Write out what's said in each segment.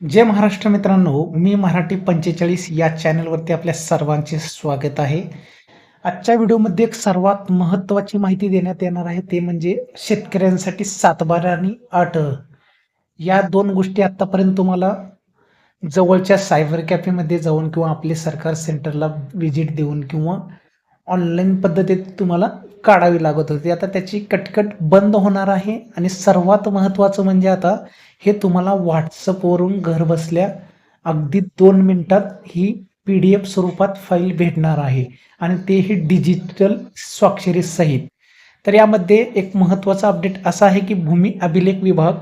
जय महाराष्ट्र मित्रांनो, मी मराठी 45 या चॅनलवरती आपल्या सर्वांचे स्वागत आहे. आजच्या व्हिडिओमध्ये एक सर्वात महत्त्वाची माहिती देण्यात येणार आहे, ते म्हणजे शेतकऱ्यांसाठी सातबारा आणि अटळ. या 2 गोष्टी आत्तापर्यंत तुम्हाला जवळच्या सायबर कॅफेमध्ये जाऊन किंवा आपले सरकार सेंटरला व्हिजिट देऊन किंवा ऑनलाईन पद्धतीत तुम्हाला काढावी लागत होती. आता त्याची कटकट बंद होणार आहे आणि सर्वात महत्त्वाचं म्हणजे आता हे तुम्हाला WhatsAppवरून घरबसल्या अगदी 2 मिनिटात ही PDF स्वरूपात फाईल भेटणार आहे आणि तेही डिजिटल स्वाक्षरीसहित. तर यामध्ये एक महत्त्वाचा अपडेट असा आहे की भूमी अभिलेख विभाग,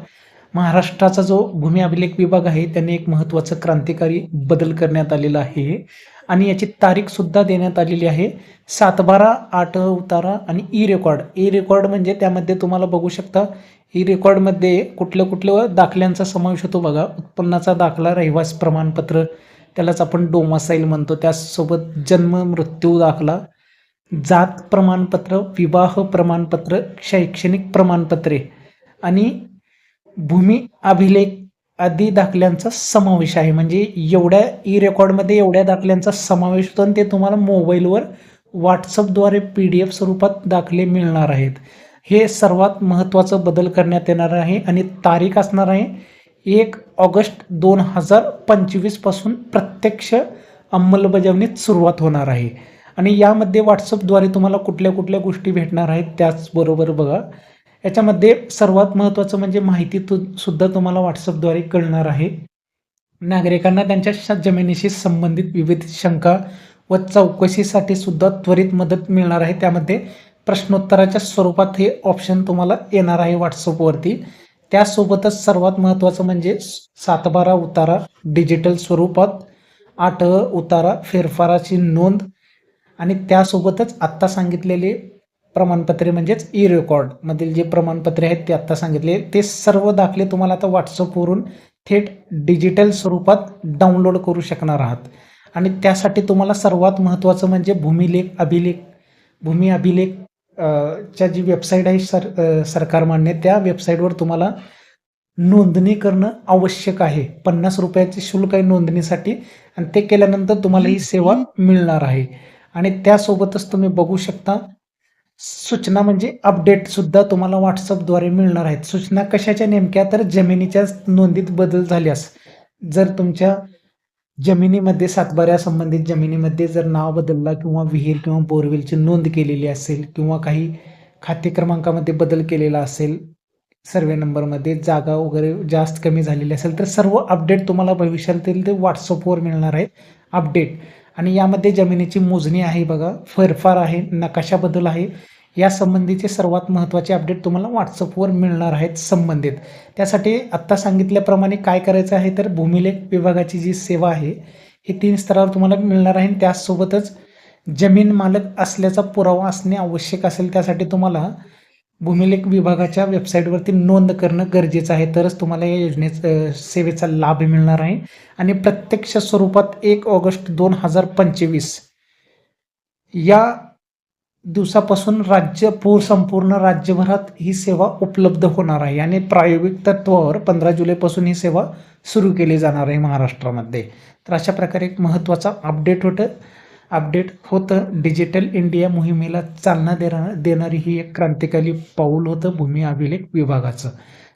महाराष्ट्राचा जो भूमी अभिलेख विभाग आहे त्याने एक महत्त्वाचं क्रांतिकारी बदल करण्यात आलेला आहे आणि याची तारीख सुद्धा देण्यात आलेली आहे. 7/12 8 उतारा आणि ई रेकॉर्ड म्हणजे त्यामध्ये तुम्हाला बघू शकता ई रेकॉर्डमध्ये कुठल्या दाखल्यांचा समावेश होतो बघा. उत्पन्नाचा दाखला, रहिवासी प्रमाणपत्र, त्यालाच आपण डोमासाईल म्हणतो, त्याचसोबत जन्म मृत्यू दाखला, जात प्रमाणपत्र, विवाह प्रमाणपत्र, शैक्षणिक प्रमाणपत्रे आणि भूमी अभिलेख आदी दाखल्यांचा समावेश आहे. म्हणजे एवढ्या ई रेकॉर्डमध्ये एवढ्या दाखल्यांचा समावेश होतो आणि ते तुम्हाला मोबाईलवर WhatsAppद्वारे PDF स्वरूपात दाखले मिळणार आहेत. हे सर्वात महत्त्वाचं बदल करण्यात येणार आहे आणि तारीख असणार आहे 1 ऑगस्ट 2025 पासून प्रत्यक्ष अंमलबजावणीत सुरुवात होणार आहे. आणि यामध्ये WhatsAppद्वारे तुम्हाला कुठल्या गोष्टी भेटणार आहेत त्याचबरोबर बघा, याच्यामध्ये सर्वात महत्त्वाचं म्हणजे माहिती सुद्धा तुम्हाला WhatsAppद्वारे कळणार आहे. नागरिकांना त्यांच्या जमिनीशी संबंधित विविध शंका व चौकशीसाठी सुद्धा त्वरित मदत मिळणार आहे. त्यामध्ये प्रश्नोत्तराच्या स्वरूपात हे ऑप्शन तुम्हाला येणार आहे WhatsAppवरती. त्यासोबतच सर्वात महत्त्वाचं म्हणजे 7/12 उतारा डिजिटल स्वरूपात, 8 उतारा फेरफाराची नोंद आणि त्यासोबतच आत्ता सांगितलेले प्रमाणपत्रे म्हणजेच ई रेकॉर्डमधील जे प्रमाणपत्रे आहेत ते आत्ता सांगितले ते सर्व दाखले तुम्हाला आता WhatsAppवरून थेट डिजिटल स्वरूपात डाउनलोड करू शकणार आहात. आणि त्यासाठी तुम्हाला सर्वात महत्त्वाचं म्हणजे भूमी अभिलेख च्या जी वेबसाईट आहे सरकार मान्य, त्या वेबसाईटवर तुम्हाला नोंदणी करणं आवश्यक आहे. 50 रुपयाचे शुल्क आहे नोंदणीसाठी आणि ते केल्यानंतर तुम्हाला ही सेवा मिळणार आहे. आणि त्यासोबतच तुम्ही बघू शकता सूचना म्हणजे अपडेट सुद्धा तुम्हाला WhatsAppद्वारे मिळणार आहेत. सूचना कशाच्या नेमक्या, तर जमिनीच्या नोंदीत बदल झाल्यास, जर तुमच्या जमिनीमध्ये सातबाऱ्या संबंधित जमिनीमध्ये जर नाव बदलला किंवा विहीर किंवा बोरवेलची नोंद केलेली असेल किंवा काही खाते क्रमांकामध्ये बदल केलेला असेल, सर्वे नंबरमध्ये जागा वगैरे जास्त कमी झालेली असेल, तर सर्व अपडेट तुम्हाला भविष्यातील ते WhatsAppवर मिळणार आहेत अपडेट. आणि यामध्ये जमिनीची मोजणी आहे बघा, फेरफार आहे, नकाशा बदल आहे, या संबंधीचे सर्वात महत्त्वाचे अपडेट तुम्हाला WhatsAppवर मिळणार आहेत संबंधित. त्यासाठी आत्ता सांगितल्याप्रमाणे काय करायचं आहे, तर भूमिलेख विभागाची जी सेवा आहे ही 3 स्तरावर तुम्हाला मिळणार आहे. त्यासोबतच जमीन मालक असल्याचा पुरावा असणे आवश्यक असेल, त्यासाठी तुम्हाला भूमिलेख विभागाच्या वेबसाईटवरती नोंद करणं गरजेचं आहे, तरच तुम्हाला या सेवेचा लाभ मिळणार आहे. आणि प्रत्यक्ष स्वरूपात 1 ऑगस्ट 2025 या दिवसापासून संपूर्ण राज्यभरात ही सेवा उपलब्ध होणार आहे आणि प्रायोगिक तत्वावर 15 जुलैपासून ही सेवा सुरू केली जाणार आहे महाराष्ट्रामध्ये. तर अशा प्रकारे एक महत्त्वाचा अपडेट होतं. डिजिटल इंडिया मोहिमेला चालना देणारी ही एक क्रांतिकारी पाऊल होतं भूमी अभिलेख विभागाचं.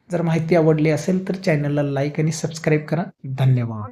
जर माहिती आवडली असेल तर चॅनलला लाईक आणि सबस्क्राईब करा. धन्यवाद.